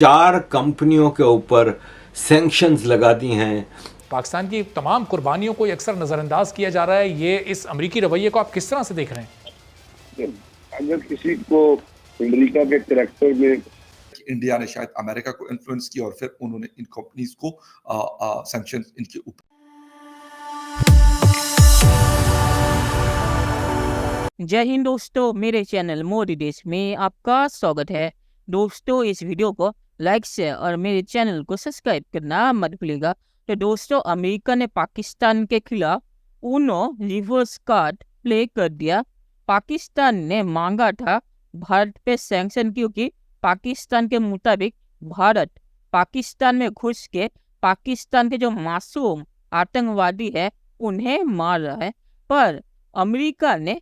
4 कंपनियों के ऊपर सैंक्शंस लगा दी हैं। पाकिस्तान की तमाम कुर्बानियों को अक्सर नज़रअंदाज किया जा रहा है। ये इस अमरीकी रवैये को आप किस तरह से देख रहे हैं? अगर किसी को अमेरिका के करैक्टर में इंडिया ने शायद अमेरिका को इन्फ्लुएंस किया और फिर उन्होंने इन कंपनीज को सैंक्शन इनके ऊपर। जय हिंद दोस्तों, मेरे चैनल मोदी देश में आपका स्वागत है। दोस्तों, इस वीडियो को लाइक शेयर और मेरे चैनल को सब्सक्राइब करना मत भूलिएगा। तो दोस्तों, अमेरिका ने पाकिस्तान के खिलाफ उनो रिवर्स कार्ड प्ले कर दिया। पाकिस्तान ने मांगा था भारत पे सैंक्शन, क्योंकि पाकिस्तान के मुताबिक भारत पाकिस्तान में घुस के पाकिस्तान के जो मासूम आतंकवादी है उन्हें मार रहा है। पर अमेरिका ने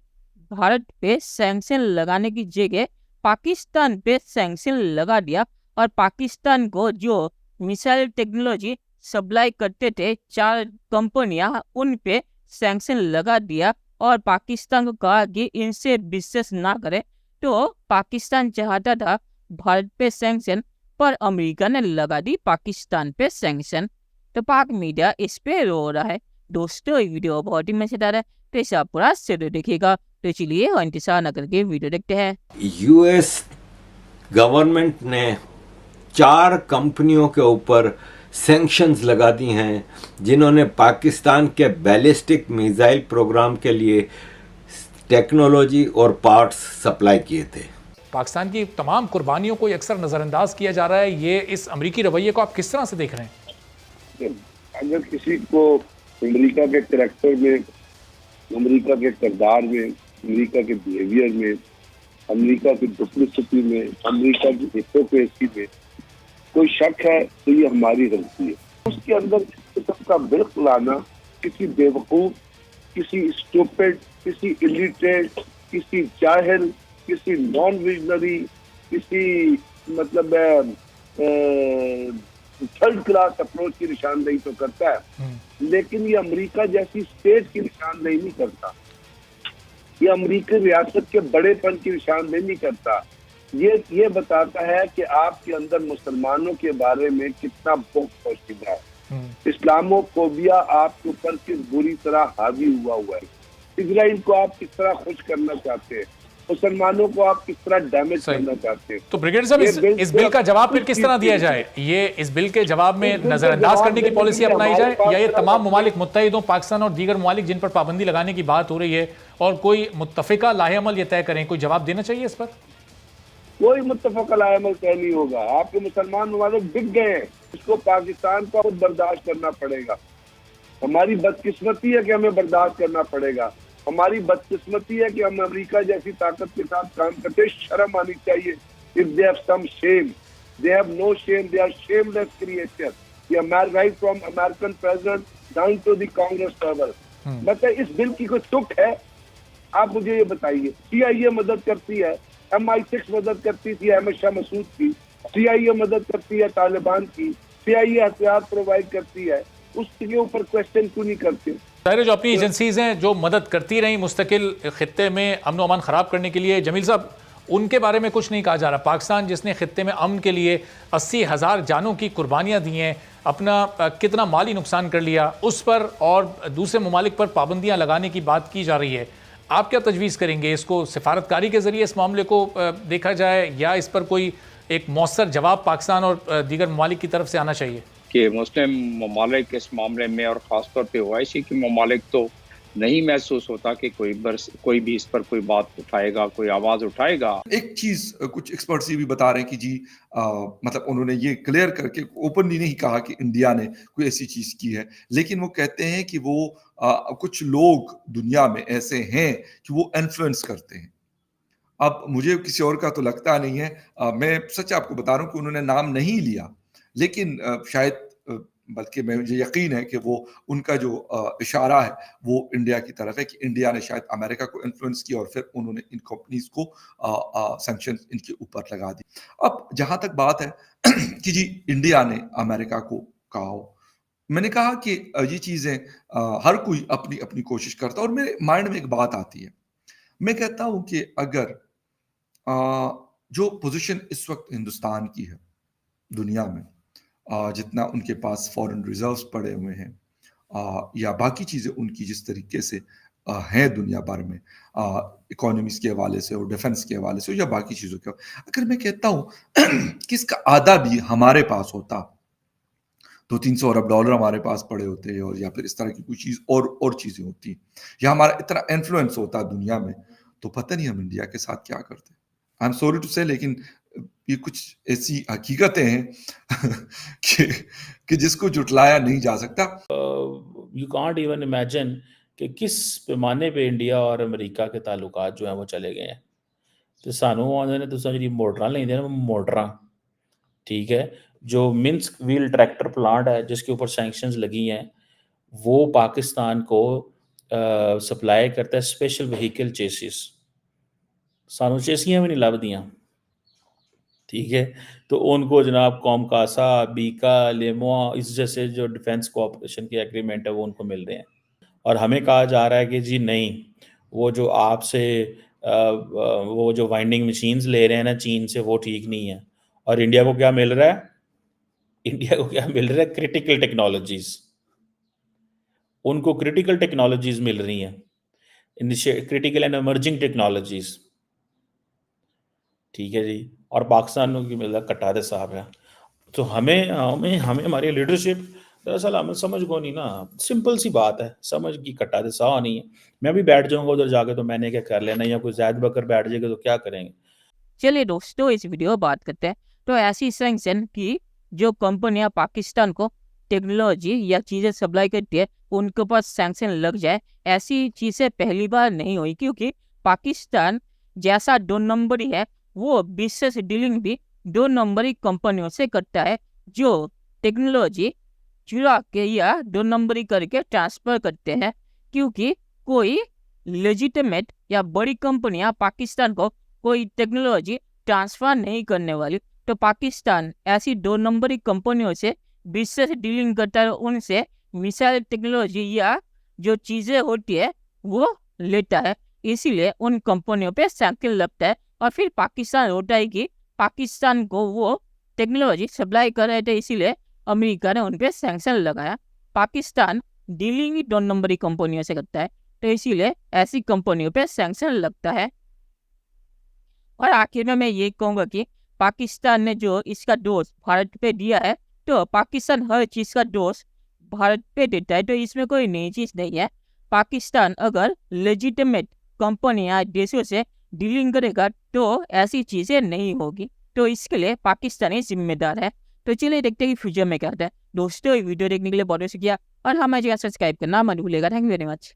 भारत पे सैंक्शन लगाने की जगह पाकिस्तान पे सैंक्शन लगा दिया और पाकिस्तान को जो मिसाइल टेक्नोलॉजी सप्लाई करते थे 4 कंपनियां, उन पे सैंक्शन लगा दिया और पाकिस्तान को कहा कि इनसे बिजनेस ना करे। तो पाकिस्तान चाहता था भारत पे सैंक्शन, पर अमेरिका ने लगा दी पाकिस्तान पे सैंक्शन। तो पाक मीडिया इस पे रो रहा है। दोस्तों, ये वीडियो बहुत ही मजेदार है, तो इसे आप पूरा जरूर देखिएगा। तो चलिए इंतजार न करके वीडियो देखते हैं। यूएस गवर्नमेंट ने 4 कंपनियों के ऊपर सैंक्शंस लगा दी हैं, जिन्होंने पाकिस्तान के बैलिस्टिक मिसाइल प्रोग्राम के लिए टेक्नोलॉजी और पार्ट्स सप्लाई किए थे। पाकिस्तान की तमाम कुर्बानियों को अक्सर नज़रअंदाज किया जा रहा है। ये इस अमरीकी रवैये को आप किस तरह से देख रहे हैं? अगर किसी को अमेरिका के करैक्टर में, अमेरिका के किरदार में, अमेरिका के बिहेवियर में, अमेरिका की डुप्लिसिटी में, अमेरिका की हिपोक्रेसी में कोई शक है तो ये हमारी गलती है। उसके अंदर इस किस्म का बिल्क लाना किसी बेवकूफ, किसी स्टूपिड, किसी इलिटरेट, किसी जाहिल, किसी नॉन विजनरी, किसी मतलब थर्ड क्लास अप्रोच की निशानदेही तो करता है, लेकिन ये अमेरिका जैसी स्टेट की निशानदेही नहीं करता। ये अमेरिकी रियासत के बड़ेपन की निशानदेही नहीं करता। ये बताता है कि आपके अंदर मुसलमानों के बारे में कितना बहुत पोशीदा है। इस्लामोफोबिया आपके ऊपर किस बुरी तरह हावी हुआ है। इजराइल को आप किस तरह खुश करना चाहते हैं, मुसलमानों को आप किस तरह डैमेज करना चाहते हैं। तो ब्रिगेडियर साहब, इस बिल का जवाब फिर किस तरह दिया जाए? ये इस बिल के जवाब में नजरअंदाज करने की पॉलिसी अपनाई जाए, या ये तमाम ममालिक मुत्तहिद हों, पाकिस्तान और दीगर ममालिक जिन पर पाबंदी लगाने की बात हो रही है, और कोई मुत्तफिका लाहेअमल ये तय करें? कोई जवाब देना चाहिए इस पर? कोई मुत्तफिका लाहेअमल तय नहीं होगा। आपके मुसलमान ममालिक बिक गए हैं, इसको पाकिस्तान को खुद बर्दाश्त करना पड़ेगा। हमारी बदकिस्मती है कि हमें बर्दाश्त करना पड़ेगा। हमारी बदकिस्मती है कि हम अमेरिका जैसी ताकत के साथ काम करते हैं। शर्म आनी चाहिए। If they have some shame, they have no shame, they are shameless creature. ये right from American president down to the Congress server. मतलब इस बिल की कोई तुक है? आप मुझे ये बताइए। CIA मदद करती है, MI6 मदद करती थी अहमद शाह मसूद की, CIA मदद करती है तालिबान की, CIA हथियार प्रोवाइड करती है, उसके ऊपर क्वेश्चन क्यों नहीं करते? सारे जो अपनी एजेंसीज हैं जो मदद करती रही मुस्तकिल खित्ते में अमन अमान ख़राब करने के लिए, जमील साहब, उनके बारे में कुछ नहीं कहा जा रहा। पाकिस्तान जिसने खित्ते में अमन के लिए 80,000 जानों की कुर्बानियाँ दी हैं, अपना कितना माली नुकसान कर लिया, उस पर और दूसरे ममालिक पर पाबंदियाँ लगाने की बात की जा रही है। आप क्या तजवीज़ करेंगे? इसको सिफारतकारी के ज़रिए इस मामले को देखा जाए, या इस पर कोई एक मौसर जवाब पाकिस्तान और दीगर ममालिक की तरफ से आना चाहिए? कि मुस्लिम ममालिक इस मामले में, और ख़ासतौर पे ओआईसी के ममालिक, तो नहीं महसूस होता कि कोई भी इस पर कोई बात उठाएगा, कोई आवाज़ उठाएगा। एक चीज कुछ एक्सपर्ट्स ये भी बता रहे हैं कि जी मतलब उन्होंने ये क्लियर करके ओपनली नहीं कहा कि इंडिया ने कोई ऐसी चीज की है, लेकिन वो कहते हैं कि वो कुछ लोग दुनिया में ऐसे हैं कि वो इन्फ्लुएंस करते हैं। अब मुझे किसी और का तो लगता नहीं है। मैं सच आपको बता रहा हूँ कि उन्होंने नाम नहीं लिया, लेकिन शायद बल्कि मुझे यकीन है कि वो उनका जो इशारा है वो इंडिया की तरफ है, कि इंडिया ने शायद अमेरिका को इन्फ्लुएंस किया और फिर उन्होंने इन कंपनीज को सैंक्शन इनके ऊपर लगा दी। अब जहां तक बात है कि जी इंडिया ने अमेरिका को कहा हो, मैंने कहा कि ये चीजें हर कोई अपनी अपनी कोशिश करता है, और मेरे माइंड में एक बात आती है। मैं कहता हूं कि अगर जो पोजीशन इस वक्त हिंदुस्तान की है, दुनिया में, जितना उनके पास फॉरेन रिजर्व्स पड़े हुए हैं, या बाकी चीज़ें उनकी जिस तरीके से हैं दुनिया भर में, इकोनॉमीज़ के हवाले से और डिफेंस के हवाले से या बाकी चीज़ों के, अगर मैं कहता हूँ कि इसका आधा भी हमारे पास होता, 200-300 अरब डॉलर हमारे पास पड़े होते, और या फिर इस तरह की कोई चीज़ और चीज़ें होती, या हमारा इतना इन्फ्लुएंस होता दुनिया में, तो पता नहीं हम इंडिया के साथ क्या करते। आई एम सॉरी टू से, लेकिन ये कुछ ऐसी हकीकतें हैं कि जिसको जुटलाया नहीं जा सकता। यू कांट इवन इमेजिन कि किस पैमाने पे इंडिया और अमेरिका के ताल्लुकात जो हैं वो चले गए हैं। तो सानू उन्होंने तुसां जी मोटरां लेंदे ना, मोटरां, ठीक है, जो मिन्स्क व्हील ट्रैक्टर प्लांट है जिसके ऊपर सैंक्शंस लगी हैं, वो पाकिस्तान को सप्लाई करता है स्पेशल व्हीकल चेसिस। सानू चेसियां भी नहीं लभदियां, ठीक है। तो उनको जनाब कॉमकासा, बीका, लेमोआ, इस जैसे जो डिफेंस कोऑपरेशन के एग्रीमेंट है वो उनको मिल रहे हैं, और हमें कहा जा रहा है कि जी नहीं, वो जो आपसे वो जो वाइंडिंग मशीन्स ले रहे हैं ना चीन से, वो ठीक नहीं है। और इंडिया को क्या मिल रहा है? इंडिया को क्या मिल रहा है? Critical technologies. उनको क्रिटिकल टेक्नोलॉजीज मिल रही हैं, क्रिटिकल एंड इमर्जिंग टेक्नोलॉजीज, ठीक है जी। और पाकिस्तान की मतलब कट्टा दे साहब है। तो हमें हमें हमें हमारी लीडरशिप दरअसल हमें समझ को नहीं ना, सिंपल सी बात है, समझ की कट्टा दे साह नहीं है। मैं भी बैठ जाऊंगा उधर जाके तो मैंने क्या कर लेना, या कोई जैद बकर बैठ जाएगा तो क्या करेंगे। चलिए दोस्तों, इस वीडियो में बात करते हैं तो ऐसी सैंक्शन की जो कंपनियां पाकिस्तान को टेक्नोलॉजी या चीज़ें सप्लाई करती है उनके पास सैंक्शन लग जाए, ऐसी चीज़ें पहली बार नहीं हुई, क्योंकि पाकिस्तान जैसा 2 नंबरी है वो बिजनेस डीलिंग भी 2 नंबरी कंपनियों से करता है, जो टेक्नोलॉजी चुरा के या 2 नंबरी करके ट्रांसफ़र करते हैं। क्योंकि कोई लेजिटिमेट या बड़ी कंपनियां पाकिस्तान को कोई टेक्नोलॉजी ट्रांसफर नहीं करने वाली, तो पाकिस्तान ऐसी 2 नंबरी कंपनियों से बिजनेस डीलिंग करता है, उनसे मिसाइल टेक्नोलॉजी या जो चीज़ें होती है वो लेता है। इसीलिए उन कंपनियों पे सैंक्शन लगता है, और फिर पाकिस्तान होता है कि पाकिस्तान को वो टेक्नोलॉजी सप्लाई कर रहे थे, इसीलिए अमेरिका ने उन पर सैंक्शन लगाया। पाकिस्तान डीलिंग ही 2 नंबरी कंपनियों से करता है, तो इसीलिए ऐसी कंपनियों पे सैंक्शन लगता है। और आखिर में मैं ये कहूँगा कि पाकिस्तान ने जो इसका डोज भारत पे दिया है, तो पाकिस्तान हर चीज़ का डोज भारत पे देता है, तो इसमें कोई नई चीज़ नहीं है। पाकिस्तान अगर लेजिटिमेट कंपनी या देशों से डीलिंग करेगा तो ऐसी चीज़ें नहीं होगी, तो इसके लिए पाकिस्तान ही जिम्मेदार है। तो चलिए देखते हैं कि फ्यूचर में क्या होता है। दोस्तों, वीडियो देखने के लिए बहुत शुक्रिया, और हमारे चैनल सब्सक्राइब करना मत भूलिएगा। Thank you very much.